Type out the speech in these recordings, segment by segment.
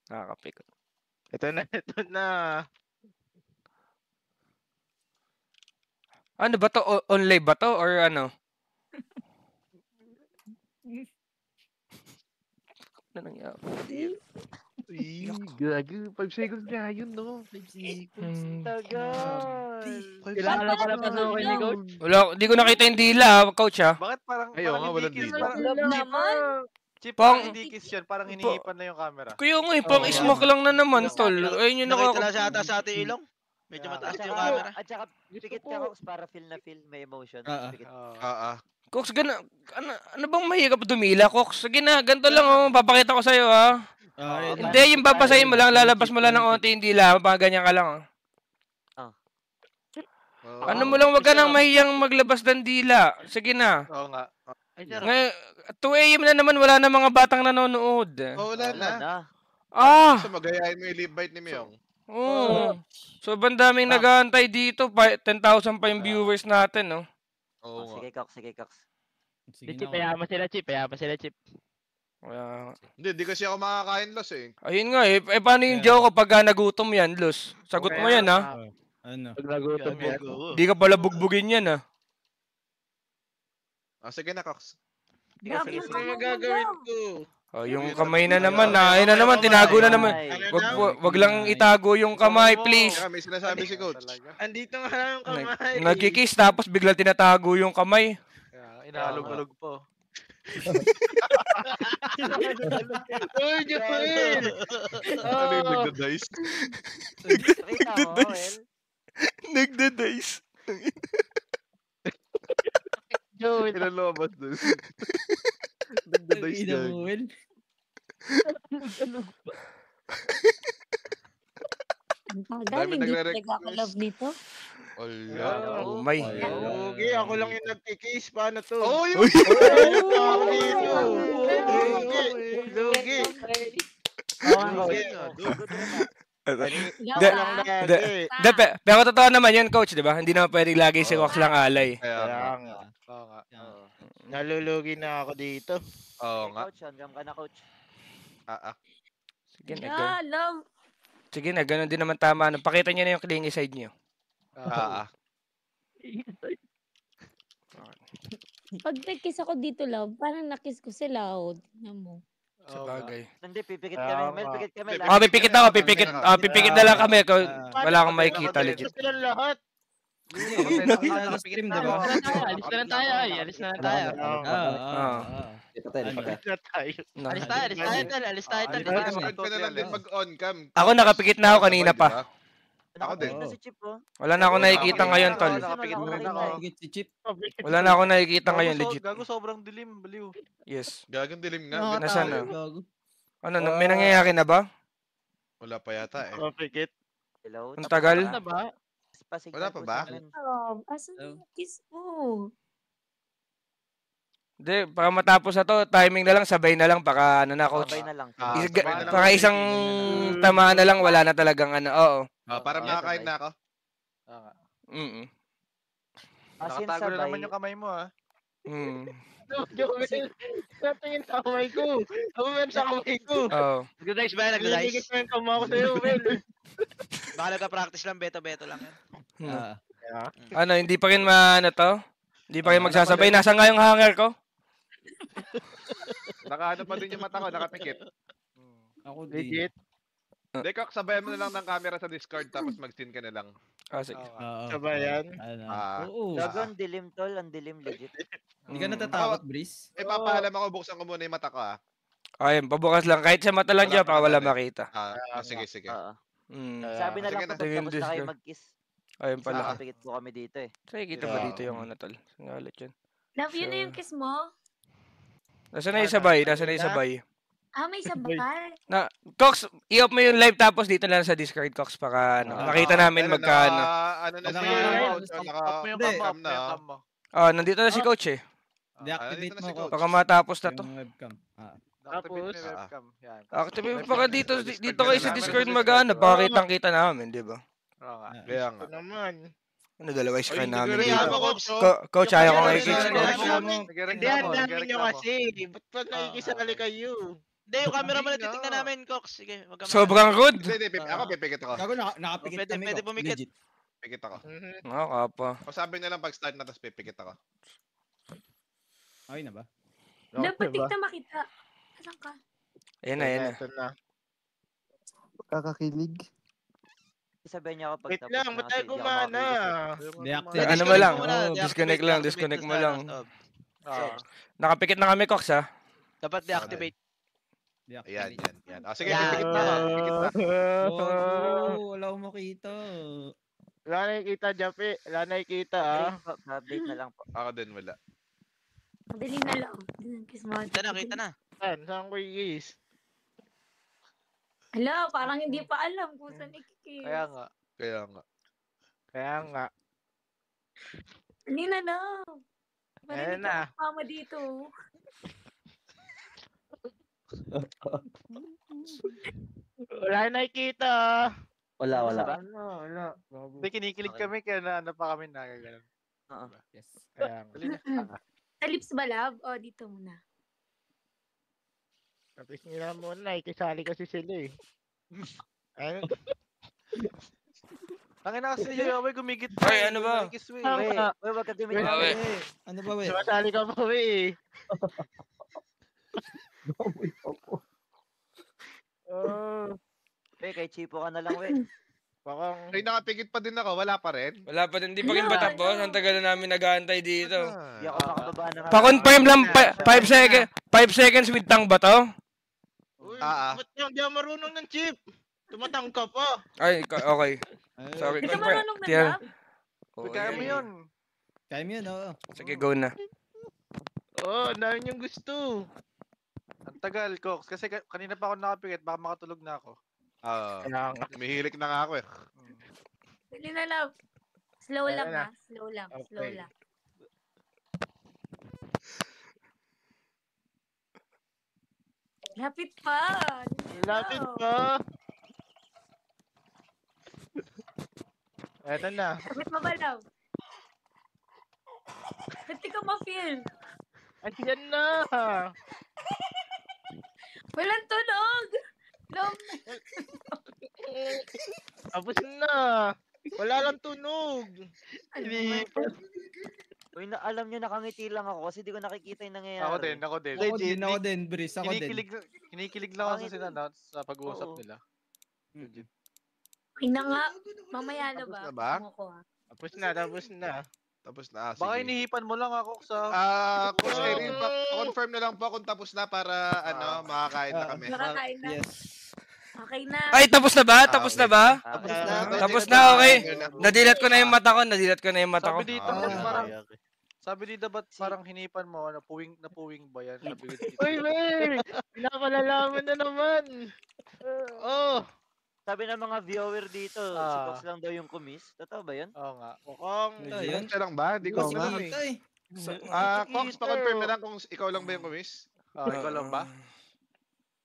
Nakakapikot. Ito na, ito na. Ano ba to? Online ba to? Or ano? Ano nangyari? Gago. 5 seconds nga yun, no? 5 seconds. Tagal. Kilala pala pasukin ni Coach. Wala, di ko nakita yung dila, coach ha. Bakit parang Ayaw nga, hindi walang kiss? dila. Parang Love naman. Chip, Pang- parang hindi kiss yan. Parang hinihipan na yung camera. Kuya nga eh, pang smoke lang na naman, tol. Ayun yung Nakita lang nakaka... siya ata sa ating ilong. Medyo mataas yung camera. At saka, pikit ka Cox para feel na feel, may emotion. Pikit. Cox, ano bang mahirap dumila, Cox? Sige na, ganito lang oh, papakita ko sa'yo ha. Hindi, yung babasahin mo lang, lalabas mo lang ng onti yung dila, baka ganyan ka lang. Ano mo lang, wag ka nang mahiyang maglabas ng dila. Sige na. Oo nga. Ngayon, 2 AM na naman, wala na mga batang nanonood. Wala na. So magayain mo yung live bite ni Myong. Oo. So, bandaming nag-aantay dito. 10,000 pa yung viewers natin, no? Oo Sige, Cox. Sige, Cox. Chip, payaman sila, Chip. Hindi kasi ako makakain los eh. Ayun nga eh. Paano yung joke kapag nagutom yan, Luz? Sagot mo yan, ha? Ano? Pag nagutom yan. Di ka pala bugbugin yan, ha? Sige na, Cox. Grabe yung kamay mo gagawin daw. ko? Oh, yung kamay na naman, ayun na naman, tinago na naman. Wag lang itago yung kamay, please. May sinasabi si Coach. Andito nga lang yung kamay. Nagkikiss, tapos biglang tinatago yung kamay. Inaalog-alog po. Uy, Joel! Ano yung nagda-dice? Nagda-dice. Joel! Ilalabas dun. Nagda-dice dyan. Ang tagal, hindi talaga ako love nito. Oh my. Okay, ako lang yung nagkikis. Paano to? Oh, yung... Lugi. Pero totoo naman yun, coach, di ba? Hindi naman pwedeng lagi si Cox lang alay. Kaya nga. Nalulugi na ako dito. Oo nga. Coach, hanggang ka na, Coach. Sige na, Yeah, love. sige na, ganun din naman tama. Pakita niyo na yung clingy side niyo. Pag nag-kiss ako dito, love, parang nakiss ko sila. Tingnan mo. Sa bagay. Hindi, pipikit kami. Mel, pikit kami. Pipikit ako, pipikit na lang kami. Wala akong makikita legit. Silang lahat. Nakapikit na ba? Alis na lang tayo. Alis na lang tayo. Alis tayo. On ka na lang din pag on cam. Ako nakapikit na ako kanina pa. Ako din. Na si Chip, oh. Wala na ako nakikita ngayon, tol. Nakapikit si Chip. Wala na ako nakikita ngayon, legit. Gago, sobrang dilim. Baliw. Yes. Gagang dilim nga. Nasaan na? Ano, may nangyayari na ba? Wala pa yata eh. Mapikit. Hello? Ang tagal? Wala pa ba? Love, asan yung kiss mo? Hindi, para matapos na to, timing na lang, sabay na lang, baka ano na, coach. Sabay na lang. Para isang tamaan na lang, wala na talagang ano, oo. Para makakain na ako. Nakatago na naman yung kamay mo, ha? Joel, natingin sa kamay ko. Joel, sa kamay ko. Oo. Nagda-dice ba? Nagda-dice? Nagigit mo yung kamay ko sa'yo, Joel. Baka nagka-practice lang, beto-beto lang yan. Ano, hindi pa rin ano to? Hindi pa rin magsasabay. Nasa nga yung hanger ko? Nakaano pa din yung mata ko, nakapikit. Ako Legit. Hindi, Cox, sabayan mo na lang ng camera sa Discord tapos mag-scene ka na lang. Sige. Sabayan. Gago, ang dilim, tol. Ang dilim, legit. Hindi ka natatakot, Breeze? Papahalam ako, buksan ko muna yung mata ko, ha? Ayun, pabukas lang. Kahit sa mata lang dyan, para wala makita. Sige. Sabi na lang po, tapos na kayo mag-kiss. Ayun pala. Nakapikit po kami dito eh. Sige, kita ba dito yung ano, tol? Singalit yun. Love, yun na yung kiss mo? Nasaan na yung sabay? Nasaan na yung sabay? May sabay. Cox, i-off mo yung live tapos dito lang sa Discord, Cox, para makita namin magkano. Ano na siya? Naka-cam na. Nandito na si Coach eh. Deactivate mo, Coach. Baka matapos na to. Yung webcam. Tapos, Activate baka dito kayo sa Discord mag-ano, baka kitang-kita namin, di ba? Kaya nga. Ano, dalawa screen namin dito. Coach, ayaw ko nakikita. Hindi, ang dami nyo kasi. Ba't pa nakikisali kayo? Hindi, yung camera mo na Hindi na. titignan namin, Cox. Sige, wag ka Sobrang rude. Hindi, ako pipikit ako. Gago, nakapikit Pwede- kami pwede ko. pumikit. Legit. Pikit ako. Oo, kapa. O sabi na lang pag start na, tapos pipikit ako. Okay na ba? Dapat tignan makita. Asan ka? Ayan na, ayan na. Ito na. Kakakilig. Sabihin niya ako pag Wait lang, ba't tayo gumana? Deactivate. Ano mo lang? mo muna, Oo, disconnect lang, disconnect mo lang. Nakapikit na kami, Cox, ha? Dapat deactivate. Ayan, yan. O sige, Yan. pipikit na ako. Pipikit na. Oh, wala akong makita. Wala nakikita, Japi. Wala nakikita, Update na lang po. Ako din wala. Madali na lang. Kiss mo. Kita na, kita na. Saan ko i-kiss? Hala, parang hindi pa alam kung saan ikikiss. Kaya nga. Kaya nga. Hindi na lang. Ayan Marinig na. ka mama dito. Wala nakikita. Wala. Wala. Hindi, kinikilig kami kaya na pa kami nagagalan. Yes. Kaya nga. Sa lips ba, love? O, dito muna. Tapos nila muna, ikisali kasi sila eh. Ano? Ang ina kasi yung away gumigit Ay, ano ba? Wag ka tumingin. Bawi. Ano ba, we? Sumasali ka pa eh. Kay Chipo ka na lang, we. Bakang... Ay, nakapikit pa din ako. Wala pa rin. Wala pa din. Hindi pa rin ba tapos? Ang tagal na namin nag-aantay dito. Hindi ako makababa na nga. Pa-confirm lang, 5 seconds with tang ba to? Uy, Ah, ah. ba't yung di ako marunong ng chip? Tumatang ka pa. Ay, okay. Sorry. Hindi ka confirm. marunong na, Tiyan. love? Oo, Kaya mo yan. yun. Kaya mo yun, oo. Sige, go na. Oo, dami niyong gusto. Ang tagal, Cox. Kasi kanina pa ako nakapikit, baka makatulog na ako. Kaya nga. Umihilik na nga ako eh. Dali na, love. Slow Ayan lang na. ha. Slow lang. Okay. Slow lang. Lapit pa. Lapit pa. Eto na. Lapit mo ba, love? Ba't di ka ma-feel? Ayan na. Walang tunog. Love. Tapos na. Wala lang tunog. Uy, alam nyo, nakangiti lang ako kasi di ko nakikita yung nangyayari. Ako din. Ako din, Brice. Ako din. Kinikilig lang ako sa sila sa pag-uusap Oo. nila. Ay na nga. Mamaya na Tapos ba? na ba? Ano ko, ha? Tapos na. Tapos na. Baka Sige. inihipan mo lang ako sa... Coach Erin, confirm na lang po kung tapos na para makakain na kami. Nakakain na. Yes. Okay na. Ay, tapos na ba? Tapos na ba? Tapos na. Tapos na, okay. Nadilat ko na yung mata ko. Nadilat ko na yung mata ko. Sabi dito, parang... Sabi dito, ba't parang hinipan mo? Napuwing ba yan? Sabi ko dito. Uy, Mer! Pinapalalaman na naman. Oh. Sabi ng mga viewer dito, si Cox lang daw yung kumis. Totoo ba yun? Oo nga. Mukhang... Ayun. Siya lang ba? Hindi ko Kasi alam eh. kita eh. Cox, pa-confirm na lang kung ikaw lang ba yung kumis? Ikaw lang ba?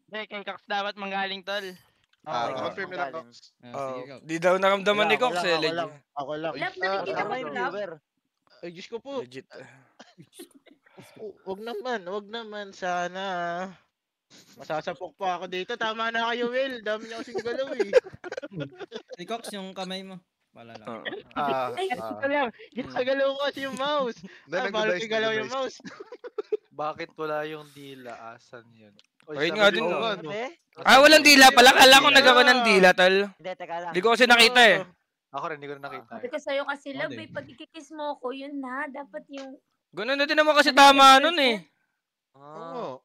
Hindi, kay Cox dapat manggaling, tol. Confirm na lang, Cox. Sige, go. Di daw naramdaman ni Cox eh. Ako lang. Love, nakikita mo Tama yung yung love? viewer. Ay, Diyos ko po. Legit. Wag naman. Sana. Masasapok pa ako dito. Tama na kayo, Will. Dami niyo kasing galaw eh. Si Cox, yung kamay mo. Wala lang. Ay, Ito lang. Ginagalaw ko kasi yung mouse. Ay, bawal ko galaw yung mouse. Bakit wala yung dila? Asan yun? Ayun nga din. Ano, be? Walang dila pala. Kala ko nagkawa ng dila, tol. Hindi, teka lang. Hindi ko kasi nakita eh. Ako rin, hindi ko na nakita. sabi ko sa'yo kasi, love, din. pag ikikiss mo ko, yun na. Dapat yung... Ganun na din naman kasi tama nun eh. Oo.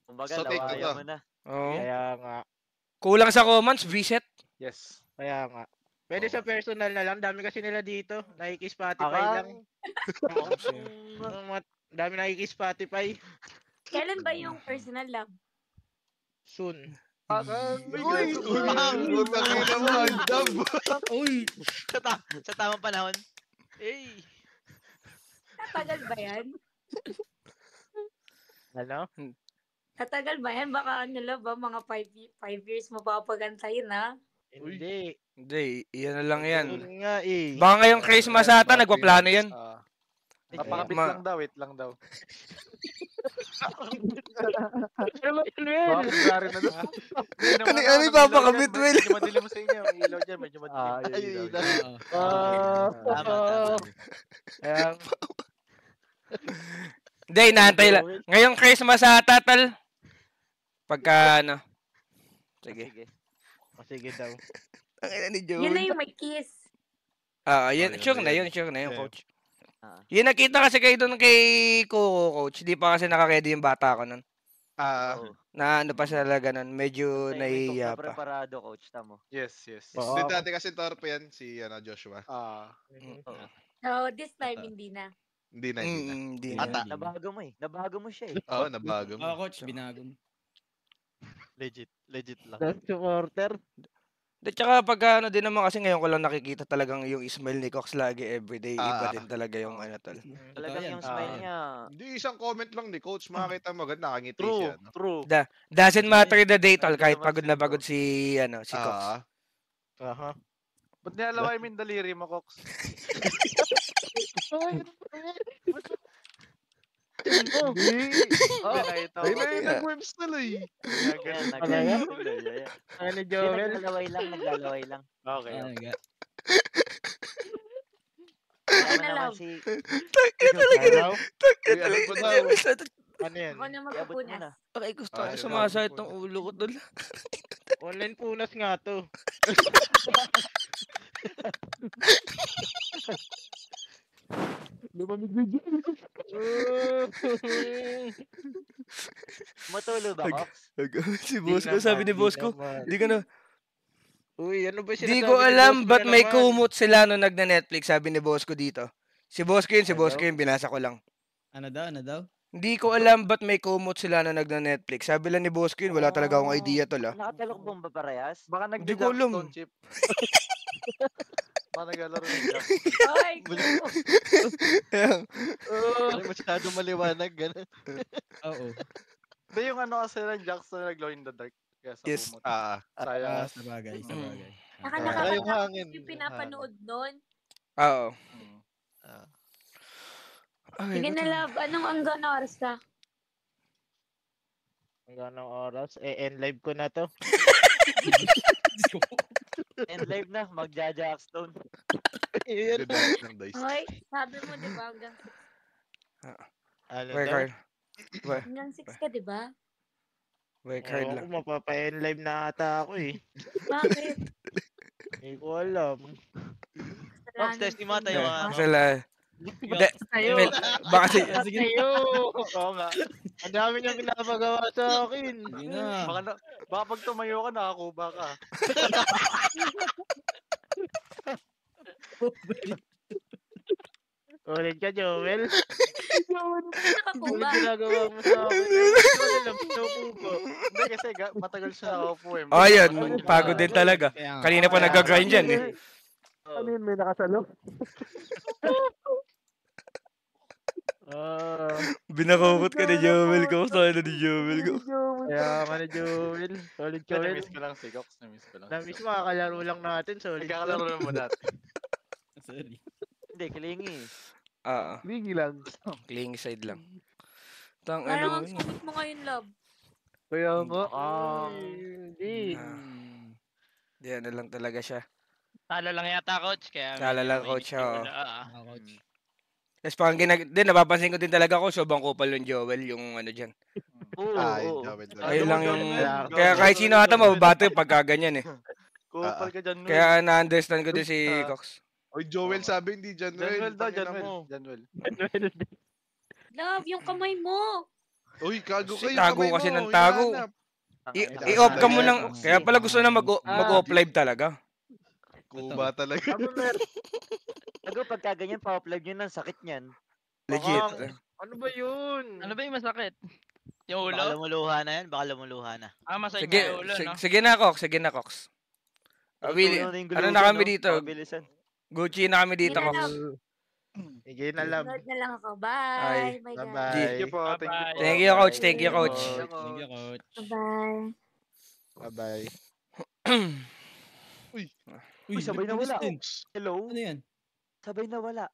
Kumbaga, So, take lawaya na to. mo na. Oo. Kaya nga. Kulang sa comments, visit. Yes. Kaya nga. Pwede sa personal na lang. Dami kasi nila dito. Nakiki-Spotify Ako? lang. Dami nakiki-Spotify. Kailan ba yung personal, love? Soon. Uy! Utang ina mo, andam. Uy! Sa tamang panahon. Eh. Tatagal ba yan? Ano? Tatagal ba yan? Baka ano, love, mga 5 years mo papagantayin, ha? Hindi. Hindi, iyan na lang yan. Soon nga eh. Baka ngayong Christmas ata, nagpaplano yan. Papakabit Ma- lang daw, wait lang daw. Ano ba yun, Will? Bakit gari na doon? Ano yung papakabit, Will? Medyo madilim sa inyo. Yung ilaw dyan, medyo madilim. Ay, ilaw. Tama, tama. Ayan. Hindi, inaantay lang. Ngayong Christmas ata, tal. Pagka ano. Sige. Sige. Sige daw. Ang ina ni Yun na Joel. yung may kiss. Yun, yun sure na na yun. yun, sure na yun, Yeah. coach. Ah. Yun, nakita kasi kayo doon kay Coco, coach. Di pa kasi nakaready yung bata ko nun. Oo. Na ano pa talaga nun, medyo Timing nahihiya ko na pa. preparado, coach. Tamo. Yes, yes. Oo. Hindi dati kasi torpe yan, si Joshua. Oo. So, this time, hindi na. Hindi na, hindi na. Hindi na. Ata. Nabago mo eh. Nabago mo siya eh. Oo, nabago mo. Coach, binago mo. Legit lang. Last supporter. At saka pag ano din naman kasi ngayon ko lang nakikita talagang yung smile ni Cox lagi everyday. Iba din talaga yung ano tal. Talagang yan. yung smile niya. Hindi, isang comment lang ni coach, makakita mo agad, nakangiti True, siya. No? true. Doesn't matter the day tal, Ano kahit naman pagod na siguro. pagod si Cox. Aha. Ba't nilalaway mo yung daliri mo, Cox? Oh, Nakita Ay, ko. na yung nag-worms na lang eh. Ayan, Ayan. naglalaway. Ano ni Hindi, Joel? naglalaway lang. Okay. Ano nga? Tama na, naman love. si... Ano? Uy, ano pa daw? Ano yan? Ako na Iabot mo magpupunas. na. Okay, gusto Ah, ko yun sumasahit lang. ng ulo ko tol. Online punas nga to. Lumamig na dyan. Matulo ba, Cox? Si boss ko, sabi ni boss ko, di ka na, Uy, ano ba di sinasabi ko ni alam boss ko ba't na may naman? kumot sila nung nagna-Netflix, sabi ni boss ko dito. Si boss ko yun, binasa ko lang. Ano daw? Hindi ko alam ba't may kumot sila na nagna-Netflix. Sabi lang ni boss ko yun, wala talaga akong idea tol ah. Nakatalokbong ba parehas? Baka Hindi ko alam. nagja-jackstone chip. Baka naglalaro ng jack. Ay, Masyado maliwanag, gano'n. Oo. Hindi yung ano kasi ng jackstone nag-glow in the dark. Kaya sa Yes. kumot. Ah, Sayang. sa bagay, sa bagay. Saka Yung nakakatakot hangin, yung pinapanood nun. Oo. Sige na, love. Anong hanggang oras ka? Hanggang anong oras? End live ko na to. And live na, magja-jackstone. Yun. Good night ng dice. Okay, sabi mo, di ba, hanggang Ano Work daw? hard. hanggang 6 ka, di ba? Work hard Ewan lang. ko, mapapa-end live na ata ako eh. Bakit? Hindi ko alam. Cox, testing mo tayo mga... Sila. Hindi. Sa'yo. Mel, baka si... Sa'yo. Oo nga. Ang dami niyang pinapagawa sa akin. Sige na. Baka pag tumayo ka, nakakuba ka. Ulit ka, Joel. Ano Nakakuba. ginagawa mo sa akin? Hindi ko alam. Pinukubo. Hindi kasi matagal siya nakaupo eh. Oh, yun. Pagod din talaga. Kaya nga. Kanina pa nag-grind yan eh. Ano yun? May nakasalo? Binakobot ka ni Joel ko. Saan na ni Joel ko? Kaya ka na, Joel. Solid ka, Joel. Na-miss ko lang si Cox. Na-miss ko lang. Na-miss mo, kakalaro lang natin. Solid ka. Nagkakalaro naman mo dati. Sorry. Hindi, kilingi. Bigi lang. Clingy side lang. Tang Parang ang ano. sungit mo ngayon, love. Kaya nga. Hindi. Diyan na lang talaga siya. Talo lang yata, coach. Kaya Talo lang, coach, oo. Ah, coach. Tapos parang napapansin ko din talaga ko, sobrang kupal yung Joel, yung ano dyan. Oo, Ayun, oo. Joel. Ayun lang yung... Kaya- Kaya kahit sino ata mababato pagka ganyan eh. Kupal ka dyan. Kaya na-understand ko din si Cox. Oy, Joel sabi hindi Januel. Januel daw, Tangina mo. Januel. Love, yung kamay mo. Uy, kago Si kayo. tago kamay kasi mo, ng tago. hinahanap. I-off ka mo ng... Kaya pala gusto na mag-off live talaga. Kuba talaga. Tago, pagka ganyan, pa-upload nyo ng sakit niyan. Legit. Ano ba yun? Ano ba yung masakit? Yung Baka ulo? lumuluha na yan, baka lumuluha na. Sige, Masakit nga yung ulo, no? sige na Cox, sige na Cox. Willie, ano na kami dito? Bilisan. Gucci na kami dito, Sige na, Cox. love. Sige na, love. Sunod na lang ako. Bye. Bye, guys. Bye-bye. Thank you po. Bye-bye. Thank you, Coach. Thank you, Coach. Thank you, coach. Bye-bye. Bye-bye. Uy, sabay na wala. Hello? Ano yan? Sabay na wala.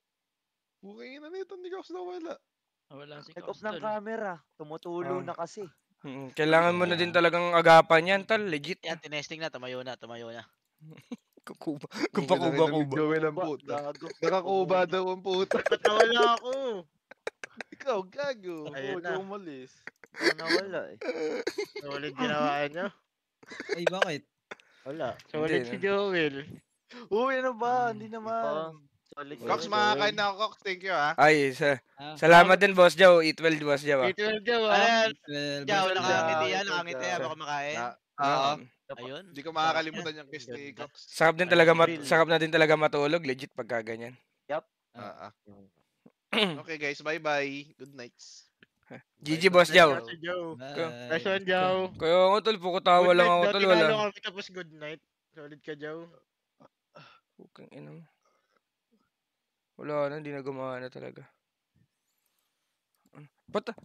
Bukay na nito, hindi ko nawala. Wala si Nag-off Cox ng tol. camera. Tumutulo Ah. na kasi. Kailangan mo na din talagang agapan yan, tal. Legit. Yan, tinesting na. Tumayo na. Kukuba. Ang Kuba, ginawin ng kuba. Joel ang puta. Nakakuba daw ang puta. Ba't nawala ako? Ikaw, gago. Ayun ikaw na. umalis. Nawala eh. Solid ginawa niyo. Ay, bakit? Wala. Solid Hindi, si no? Joel. Uy, ano ba? Hindi Pa, naman. solid Cox, yun. makakain na ako, Cox. Thank you, ha. Ay, Ah, salamat din, Boss Joe. Eat well, Boss Joe. Wait, Joe, Ayan. 12. Jaw, basta nakangiti yan. Ito, Nakangiti yan. Baka makain. Oo. Ayun. Hindi ko makakalimutan yung kiss ni Cox. Sarap din talaga Grill. sarap na din talaga matulog, legit pagka ganyan. Ah. Okay, guys. Bye-bye. Good nights. GG, Boss Joe. Si Joe. Bye. Nice one, Joe. Kaya ako, tol, pukutawa lang ako, tol, Tinalo wala. kami tapos good night. Solid ka, Joe. Pukang ina mo. Wala na, hindi na gumana talaga.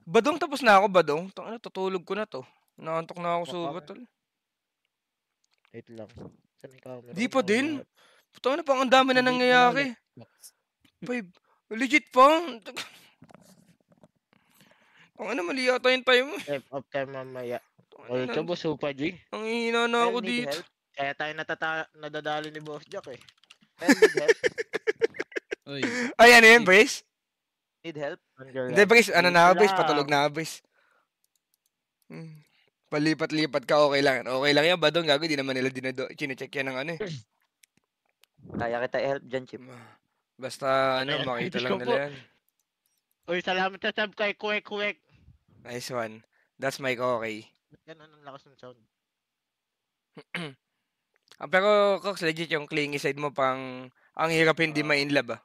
Badong tapos na ako, Badong. Tangina, tutulog ko na to. Naantok na ako sugat, tol. Wait lang. Saan yung camera? Di pa din. Puta na, pang ang dami na nangyayari. 5. Legit pa. Ang ano, mali yata yung time mo. Up time mamaya. Ang Ito boss, Upa G. hina na ako Need dito. help? Kaya tayo nadadali ni Boss Jack eh. Need help? Uy. Ay, ano yun, Brace? Need help? Hindi, Brace. Ano na, Brace? Patulog na, Brace. Palipat-lipat ka, okay lang. Okay lang yan, Badong. Gago, di naman nila chinecheck yan ng ano eh. Kaya kita i-help dyan, Chip. Basta, ano, Ay, makita Diyos lang ko nila po. yan. Uy, salamat sa sub kay Kwek. Nice one. That's my okay. Ba't ganun ang lakas ng sound? Pero, Cox, legit yung clingy side mo pang ang hirap hindi ma-inlove ah.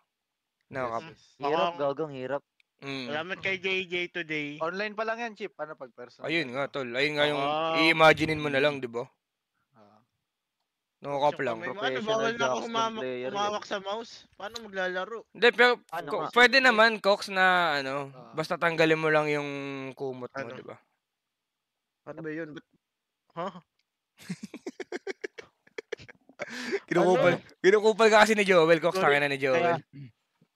No, Kap. Hirap, Mukhang- gagong hirap. Salamat kay JJ today. Online pa lang yan, Chip. Ano pag personal? Ayun nga, tol. Ayun nga yung Ah. i-imaginein mo na lang, di ba? Ah. No, Kap lang. May ano, Professional bawal na ako Jackson player yan. humawak sa mouse. Paano maglalaro? Hindi, pero Ano nga? pwede naman, Cox, na ano, Ah. basta tanggalin mo lang yung kumot mo, Ano? di ba? Ano ba yun? Ha? Kinukupal ka kasi ni Joel, Cox. Sorry, Tangin na ni Joel.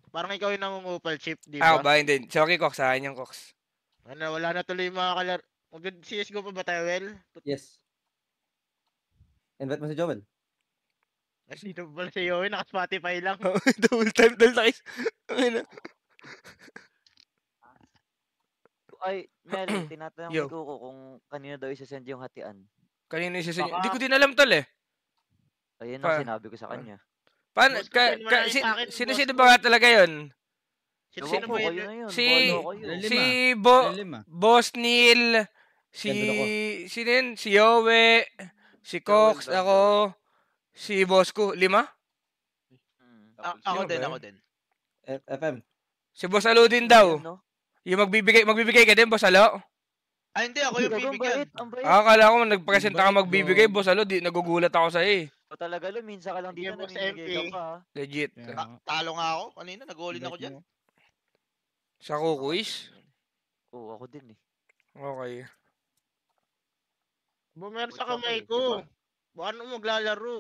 Parang ikaw yung nangungupal, Chip, di Ah, ba? ba? Hindi. Sorry, Cox. Sa akin yung Cox. Ano, wala na tuloy yung mga kalaro. Mag-CSGO pa ba tayo, Well? Yes. Invite mo si Joel. Dito pa pala si Yowie, naka-Spotify lang. Double time, guys. Ayun na. Ay, Mel, tinatanong Yo. ni Kuko kung kanino daw isa-send yung hatian. Kanino isasend? Baka- Hindi ko din alam, tol eh. Ayun Pa- ang sinabi ko sa kanya. Paano? Boss, send mo na yun sa akin, Sino boss ba talaga yun? Sino Ewan ko, ba kayo yun? na yun. Si- Bahala kayo. Lima. Si Lima. Boss Neil, Ganda ako. si Yowie, si Cox, Joel, ako, si Boss ko. 5? Ako Sino din, ba ako yun? din. FM. Si Boss Alo din daw. Ayun, no? Yung magbibigay ka din, Boss Alo? Ah, hindi. Ako yung Gagong bibigyan. bait, ang bait. Akala ko nagpresenta ka Bait, magbibigay, bro. Boss Alo. Nagugulat ako sa'yo eh. O talaga lo, minsan ka lang dito Sige, Boss namimigay ka MP. pa. Legit. Kaya nga. Talo nga ako. Kanina, nag-all-in ako dyan. Sa kukuis? Oo, ako din eh. Okay. Bumer sa What's up, kamay eh, ko. diba? Paano maglalaro?